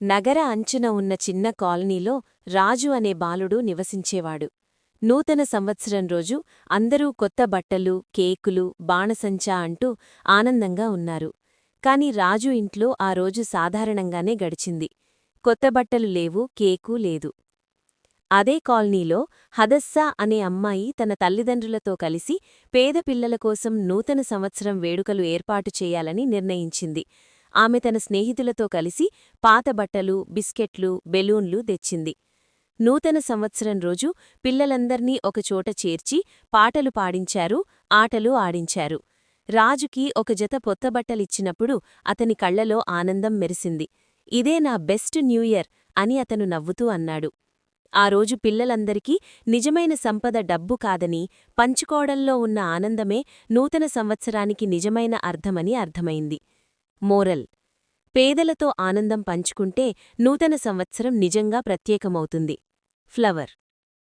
నగర అంచున ఉన్న చిన్న కాలనీలో రాజు అనే బాలుడు నివసించేవాడు. నూతన సంవత్సరం రోజు అందరూ కొత్త బట్టలు, కేకులు, బాణసంచా అంటూ ఆనందంగా ఉన్నారు. కాని రాజు ఇంట్లో ఆ రోజు సాధారణంగానే గడిచింది. కొత్త బట్టలు లేవు, కేకు లేదు. అదే కాలనీలో హదస్సా అనే అమ్మాయి తన తల్లిదండ్రులతో కలిసి పేద పిల్లల కోసం నూతన సంవత్సరం వేడుకలు ఏర్పాటు చేయాలని నిర్ణయించింది. ఆమె తన స్నేహితులతో కలిసి పాత బట్టలు, బిస్కెట్లు, బెలూన్లు తెచ్చింది. నూతన సంవత్సరం రోజు పిల్లలందర్నీ ఒకచోట చేర్చి పాటలు పాడించారు, ఆటలు ఆడించారు. రాజుకి ఒక జత పొత్తబట్టలిచ్చినప్పుడు అతని కళ్లలో ఆనందం మెరిసింది. ఇదే నా బెస్ట్ న్యూఇయర్ అని అతను నవ్వుతూ అన్నాడు. ఆ రోజు పిల్లలందరికీ నిజమైన సంపద డబ్బు కాదని, పంచుకోవడంలో ఉన్న ఆనందమే నూతన సంవత్సరానికి నిజమైన అర్థమని అర్థమైంది. మోరల్: పేదలతో ఆనందం పంచుకుంటే నూతన సంవత్సరం నిజంగా ప్రత్యేకమవుతుంది. ఫ్లవర్.